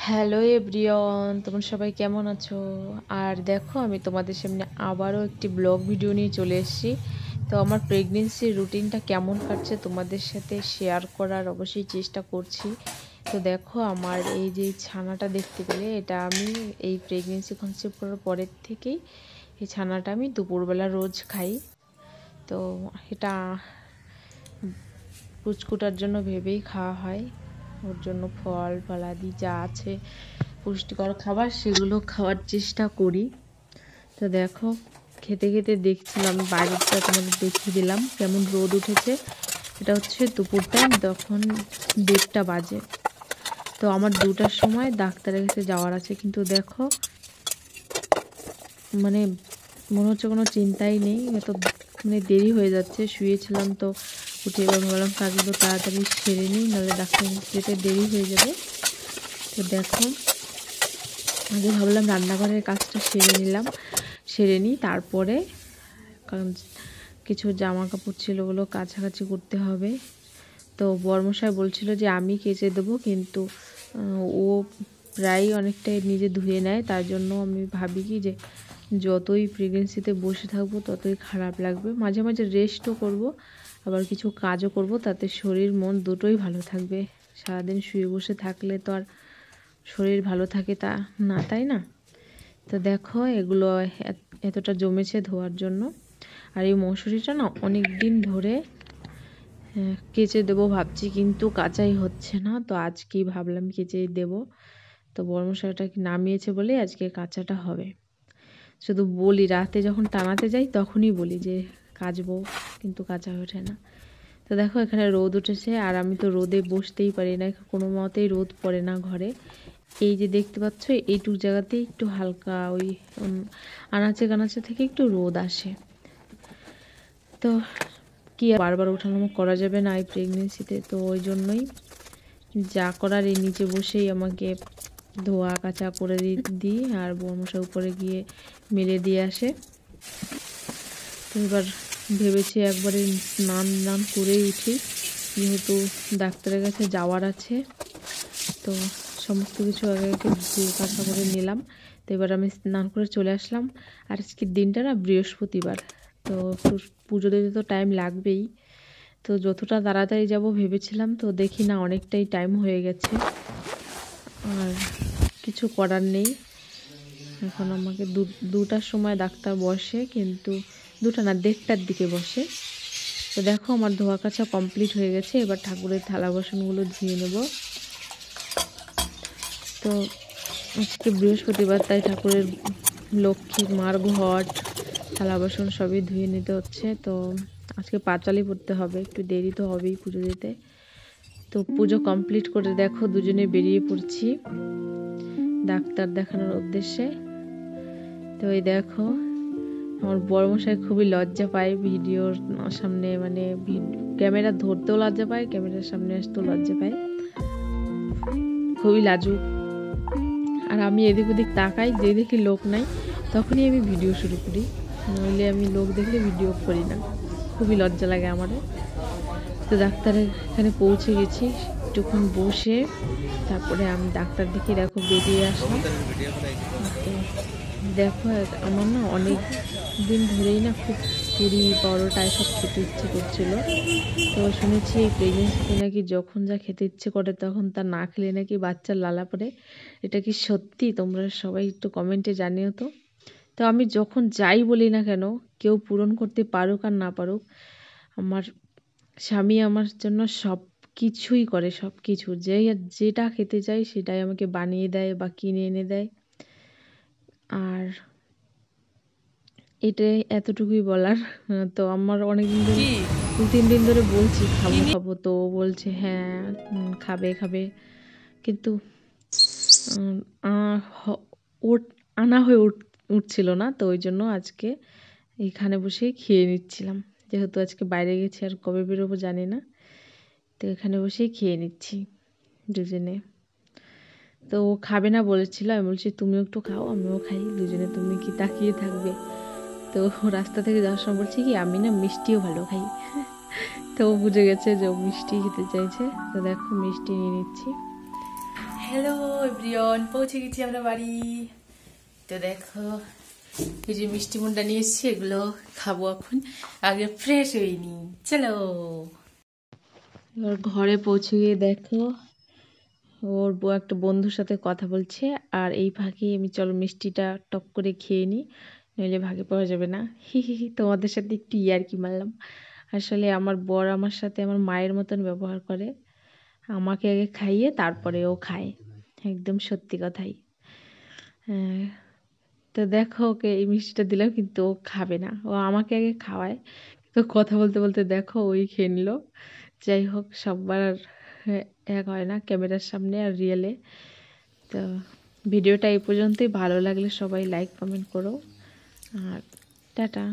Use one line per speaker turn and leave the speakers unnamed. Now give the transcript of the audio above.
Hello everyone, তোমরা সবাই কেমন আছো? আর দেখো, আমি তোমাদের সামনে আবারও একটি ব্লগ ভিডিও নিয়ে চলে এসেছি। তো আমার প্রেগনেন্সির রুটিনটা কেমন কাটছে তোমাদের সাথে শেয়ার করার অবশ্যই চেষ্টা করছি। তো দেখো, আমার এই যে ছানাটা দেখতে পেলে, এটা আমি এই প্রেগনেন্সি কনসেপ্ট করার পরের থেকেই এই ছানাটা আমি দুপুরবেলা রোজ খাই। তো এটা পুচকুটার জন্য ভেবেই খাওয়া হয়। ওর জন্য ফল ফলাদি যা আছে পুষ্টিকর খাবার সেগুলো খাওয়ার চেষ্টা করি। তো দেখো, খেতে খেতে দেখছিলাম বাইরেটা, তোমাদের দেখিয়ে দিলাম কেমন রোদ উঠেছে। এটা হচ্ছে দুপুর টাইম, তখন 1:30 বাজে। তো আমার 2টার সময় ডাক্তারের কাছে যাওয়ার আছে, কিন্তু দেখো মানে মনে হচ্ছে কোনো চিন্তাই নেই, এত মানে দেরি হয়ে যাচ্ছে। শুয়েছিলাম তো উঠে এবার ভাবলাম কাজগুলো তাড়াতাড়ি সেরে নিই, নাহলে ডাক্তার যেতে দেরি হয়ে যাবে। তো দেখো, আগে ভাবলাম রান্নাঘরের কাজটা সেরে নিই, তারপরে কারণ কিছু জামা কাপড় ছিল ওগুলো কাছাকাছি করতে হবে। তো বর্মশাই বলছিল যে আমি কেচে দেবো, কিন্তু ও প্রায় অনেকটাই নিজে ধুয়ে নেয়। তার জন্য আমি ভাবি কি যে যতই প্রেগনেন্সিতে বসে থাকবো ততই খারাপ লাগবে। মাঝে মাঝে রেস্টও করব, আবার কিছু কাজও করব, তাতে শরীর মন দুটোই ভালো থাকবে। সারাদিন শুয়ে বসে থাকলে তো আর শরীর ভালো থাকে তা না, তাই না? তো দেখো, এগুলো এতটা জমেছে ধোয়ার জন্য। আর এই মশুরিটা না অনেক দিন ধরে কেচে দেবো ভাবছি, কিন্তু কাচাই হচ্ছে না। তো আজকেই ভাবলাম কেচেই দেব। তো বর্মশাইটা নামিয়েছে বলে আজকে কাচাটা হবে। শুধু বলি, রাতে যখন টানাতে যাই তখনই বলি যে কাচবো, কিন্তু কাচা ওঠে না। তো দেখো, এখানে রোদ উঠেছে, আর আমি তো রোদে বসতেই পারি না, কোনো মতেই রোদ পড়ে না ঘরে। এই যে দেখতে পাচ্ছ, এইটুক জায়গাতেই একটু হালকা ওই আনাচে কানাচে থেকে একটু রোদ আসে। তো কি বারবার ওঠানামা করা যাবে না এই প্রেগনেন্সিতে, তো ওই জন্যই যা করার এই নিচে বসেই আমাকে ধোয়া কাচা করে দিই, আর বর্মশাই উপরে গিয়ে মেলে দিয়ে আসে। তো এবার ভেবেছি একবারে স্নান করেই উঠি, যেহেতু ডাক্তারের কাছে যাওয়ার আছে। তো সমস্ত কিছু আগে আগে ধুয়ে কাচা করে নিলাম। তো এবার আমি স্নান করে চলে আসলাম। আর আজকের দিনটা না বৃহস্পতিবার, তো পুজো দিতে তো টাইম লাগবেই। তো যতটা তাড়াতাড়ি যাব ভেবেছিলাম, তো দেখি না অনেকটাই টাইম হয়ে গেছে। আর কিছু করার নেই, এখন আমাকে 2টার সময় ডাক্তার বসে, কিন্তু 2টা না 1:30টার দিকে বসে। তো দেখো, আমার ধোয়া কাচা কমপ্লিট হয়ে গেছে। এবার ঠাকুরের থালা বাসনগুলো ধুয়ে নেব। তো আজকে বৃহস্পতিবার, তাই ঠাকুরের লক্ষ্মী মার ঘট থালা বাসন সবই ধুয়ে নিতে হচ্ছে। তো আজকে পাঁচালি পড়তে হবে, একটু দেরি তো হবেই পুজো দিতে। তো পুজো কমপ্লিট করে দেখো দুজনে বেরিয়ে পড়ছি ডাক্তার দেখানোর উদ্দেশ্যে। তো এই দেখো, আমার বড়মশাই খুবই লজ্জা পায় ভিডিওর সামনে, মানে ক্যামেরা ধরতেও লজ্জা পায়, ক্যামেরার সামনে আসতেও লজ্জা পায়, খুবই লাজুক। আর আমি এদিক ওদিক তাকাই, যে দেখি লোক নাই তখনই আমি ভিডিও শুরু করি, নইলে আমি লোক দেখলে ভিডিও করি না, খুবই লজ্জা লাগে আমারও। তো ডাক্তারের এখানে পৌঁছে গেছি, একটুক্ষণ বসে তারপরে আমি ডাক্তার দেখে দেখো বেরিয়ে আসলাম। তো দেখো, আমার না অনেক দিন ধরেই না খুব পুরি পরোটা এসব খেতে ইচ্ছে করছিল। তো শুনেছি এই প্রেগনেন্সিতে নাকি যখন যা খেতে ইচ্ছে করে তখন তা না খেলে নাকি বাচ্চার লালা পড়ে। এটা কি সত্যি? তোমরা সবাই একটু কমেন্টে জানিও তো। তো আমি যখন যাই বলি না কেন, কেউ পূরণ করতে পারুক আর না পারুক, আমার স্বামী আমার জন্য সব কিছুই করে, সব কিছু যেটা খেতে চাই সেটাই আমাকে বানিয়ে দেয় বা কিনে এনে দেয়। আর এটাই এতটুকুই বলার। তো আমার অনেকদিন ধরে 2-3 দিন ধরে বলছি খাবো খাবো, তো ও বলছে হ্যাঁ খাবে খাবে, কিন্তু ওর আনা হয়ে উঠছিল না। তো ওই জন্য আজকে এখানে বসেই খেয়ে নিচ্ছিলাম, যেহেতু আজকে বাইরে গেছি আর কবে বেরোবো জানি না। তো এখানে বসেই খেয়ে নিচ্ছি দুজনে। তো ও খাবে না বলেছিল, আমি বলছি তুমিও একটু খাও আমিও খাই, দুজনে তুমি কি তাকিয়ে থাকবে। তো রাস্তা থেকে যাওয়ার সময় বলছি কি আমি না মিষ্টিও ভালো খাই। তো ও বুঝে গেছে যে ও মিষ্টি খেতে চাইছে। তো দেখো মিষ্টি নিয়ে নিচ্ছি। হ্যালো এভরিওয়ান, পৌঁছে গেছি আমরা বাড়ি। তো দেখো এই যে মিষ্টি মুন্ডা নিয়ে এসেছি, এগুলো খাবো এখন, আগে ফ্রেশ হইনি। চলো এবার ঘরে পৌঁছে গিয়ে দেখো ওর একটা বন্ধুর সাথে কথা বলছে, আর এই ফাঁকে আমি চলো মিষ্টিটা টপ করে খেয়ে নিই, নইলে ভাগে পাওয়া যাবে না। হি হি হি, তোমাদের সাথে একটু ইয়ার্কি মারলাম। আসলে আমার বর আমার সাথে আমার মায়ের মতন ব্যবহার করে, আমাকে আগে খাইয়ে তারপরে ও খায়, একদম সত্যি কথাই। হ্যাঁ, তো দেখো ওকে এই মিষ্টিটা দিলাম কিন্তু ও খাবে না, ও আমাকে আগে খাওয়ায়। তো কথা বলতে বলতে দেখো ওই খেয়ে নিল। যাই হোক, সববার আর এক হয় না ক্যামেরার সামনে আর রিয়েলে। তো ভিডিওটা এই পর্যন্তই, ভালো লাগলে সবাই লাইক কমেন্ট করো, আর টাটা।